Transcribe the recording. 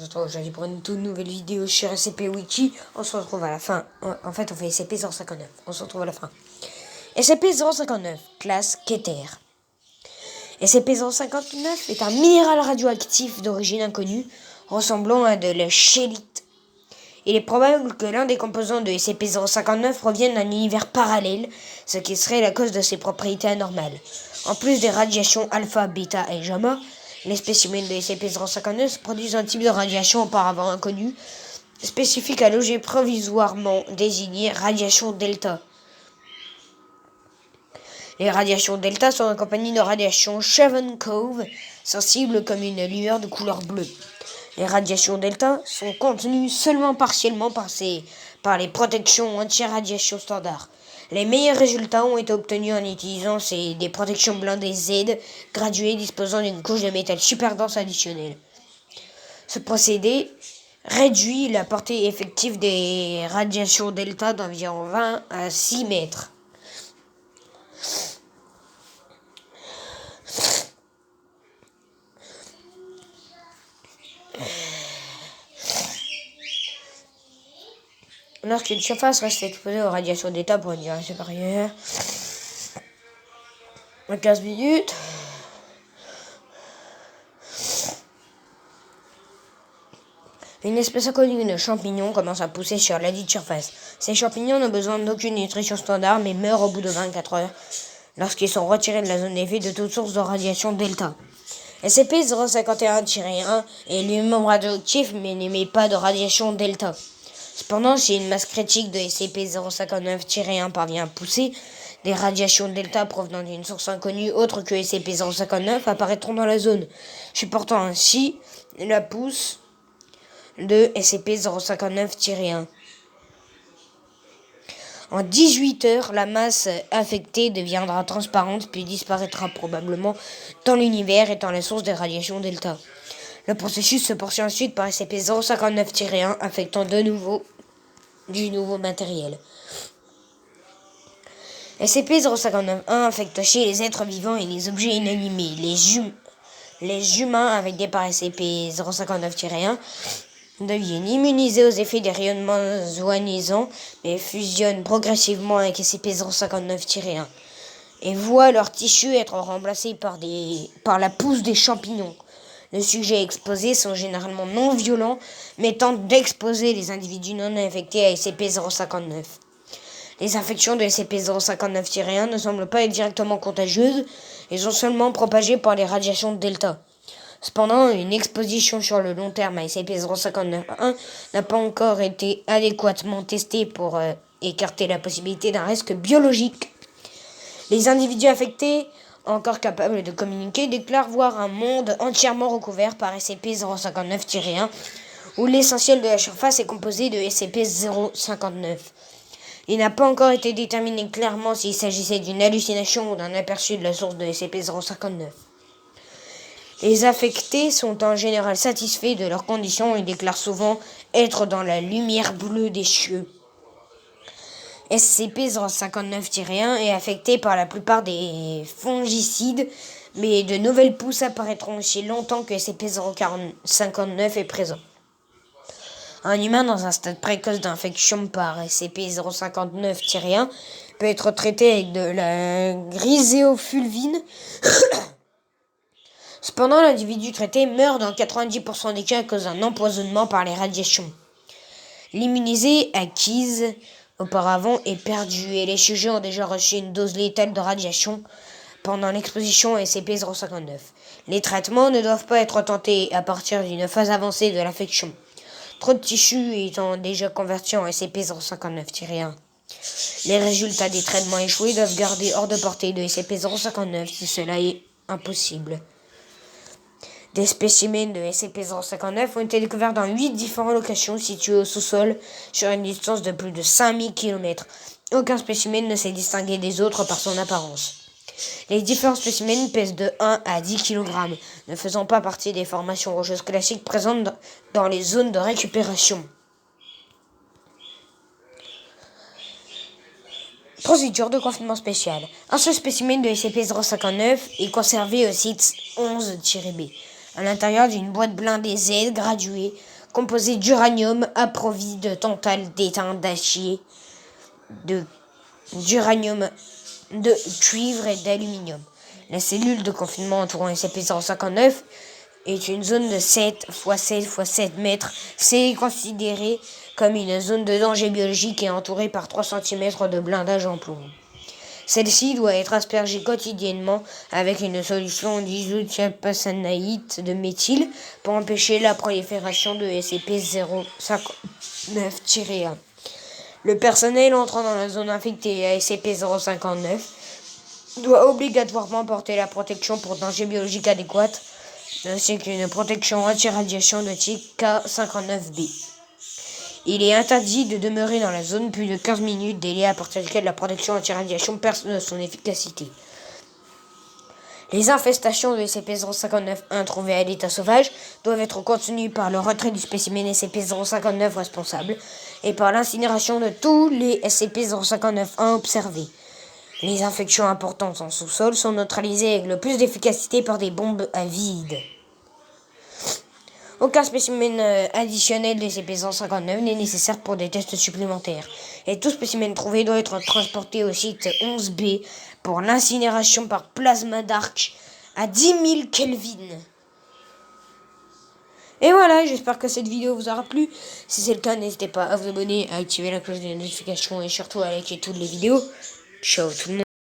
On se retrouve aujourd'hui pour une toute nouvelle vidéo sur SCP Wiki. On se retrouve à la fin. En fait, on fait SCP-059. On se retrouve à la fin. SCP-059, classe Keter. SCP-059 est un minéral radioactif d'origine inconnue, ressemblant à de la schellite. Il est probable que l'un des composants de SCP-059 provienne d'un univers parallèle, ce qui serait la cause de ses propriétés anormales. En plus des radiations alpha, bêta et gamma, les spécimens de SCP-059 produisent un type de radiation auparavant inconnu, spécifique à l'objet provisoirement désigné radiation delta. Les radiations delta sont accompagnées de radiations Cherenkov, sensibles comme une lumière de couleur bleue. Les radiations delta sont contenues seulement partiellement par les protections anti-radiation standard. Les meilleurs résultats ont été obtenus en utilisant des protections blindées Z graduées disposant d'une couche de métal super dense additionnelle. Ce procédé réduit la portée effective des radiations delta d'environ 20 à 6 mètres. Lorsqu'une surface reste exposée aux radiations delta pour une durée supérieure à 15 minutes, une espèce inconnue de champignons commence à pousser sur ladite surface. Ces champignons n'ont besoin d'aucune nutrition standard mais meurent au bout de 24 heures lorsqu'ils sont retirés de la zone d'effet de toute source de radiation delta. SCP-051-1 est lui-même radioactif mais n'émet pas de radiation delta. Cependant, si une masse critique de SCP-059-1 parvient à pousser, des radiations delta provenant d'une source inconnue autre que SCP-059 apparaîtront dans la zone, supportant ainsi la pousse de SCP-059-1. En 18 heures, la masse affectée deviendra transparente puis disparaîtra probablement dans l'univers étant la source des radiations delta. Le processus se poursuit ensuite par SCP-059-1 affectant du nouveau matériel. SCP-059-1 affecte chez les êtres vivants et les objets inanimés. Les humains affectés par SCP-059-1 deviennent immunisés aux effets des rayonnements ionisants mais fusionnent progressivement avec SCP-059-1 et voient leurs tissus être remplacés par la pousse des champignons. Les sujets exposés sont généralement non violents, mais tentent d'exposer les individus non infectés à SCP-059. Les infections de SCP-059-1 ne semblent pas être directement contagieuses et sont seulement propagées par les radiations delta. Cependant, une exposition sur le long terme à SCP-059-1 n'a pas encore été adéquatement testée pour écarter la possibilité d'un risque biologique. Les individus affectés, encore capables de communiquer, déclarent voir un monde entièrement recouvert par SCP-059-1, où l'essentiel de la surface est composé de SCP-059. Il n'a pas encore été déterminé clairement s'il s'agissait d'une hallucination ou d'un aperçu de la source de SCP-059. Les affectés sont en général satisfaits de leurs conditions et déclarent souvent être dans la lumière bleue des cieux. SCP-059-1 est affecté par la plupart des fongicides, mais de nouvelles pousses apparaîtront aussi longtemps que SCP-059 est présent. Un humain dans un stade précoce d'infection par SCP-059-1 peut être traité avec de la griséofulvine. Cependant, l'individu traité meurt dans 90% des cas à cause d'un empoisonnement par les radiations. L'immunité acquise auparavant est perdue et les sujets ont déjà reçu une dose létale de radiation pendant l'exposition à SCP-059. Les traitements ne doivent pas être tentés à partir d'une phase avancée de l'infection, trop de tissus étant déjà convertis en SCP-059-1. Les résultats des traitements échoués doivent garder hors de portée de SCP-059 si cela est impossible. Des spécimens de SCP-059 ont été découverts dans 8 différentes locations situées au sous-sol sur une distance de plus de 5000 km. Aucun spécimen ne s'est distingué des autres par son apparence. Les différents spécimens pèsent de 1 à 10 kg, ne faisant pas partie des formations rocheuses classiques présentes dans les zones de récupération. Procédure de confinement spécial. Un seul spécimen de SCP-059 est conservé au site 11-B. à l'intérieur d'une boîte blindée Z graduée, composée d'uranium approvisionné de tantale, d'étain, d'acier, d'uranium, de cuivre et d'aluminium. La cellule de confinement entourant SCP-059 est une zone de 7 x 7 x 7 mètres. C'est considéré comme une zone de danger biologique et entourée par 3 cm de blindage en plomb. Celle-ci doit être aspergée quotidiennement avec une solution d'isotiapacanaïte de méthyle pour empêcher la prolifération de SCP-059-1. Le personnel entrant dans la zone infectée à SCP-059 doit obligatoirement porter la protection pour danger biologique adéquate, ainsi qu'une protection anti-radiation de type K59B. Il est interdit de demeurer dans la zone plus de 15 minutes, délai à partir duquel la protection anti-radiation perd de son efficacité. Les infestations de SCP-059-1 trouvées à l'état sauvage doivent être contenues par le retrait du spécimen SCP-059 responsable et par l'incinération de tous les SCP-059-1 observés. Les infections importantes en sous-sol sont neutralisées avec le plus d'efficacité par des bombes à vide. Aucun spécimen additionnel de SCP-159 n'est nécessaire pour des tests supplémentaires. Et tout spécimen trouvé doit être transporté au site 11B pour l'incinération par plasma d'arc à 10 000 Kelvin. Et voilà, j'espère que cette vidéo vous aura plu. Si c'est le cas, n'hésitez pas à vous abonner, à activer la cloche de notification et surtout à liker toutes les vidéos. Ciao tout le monde.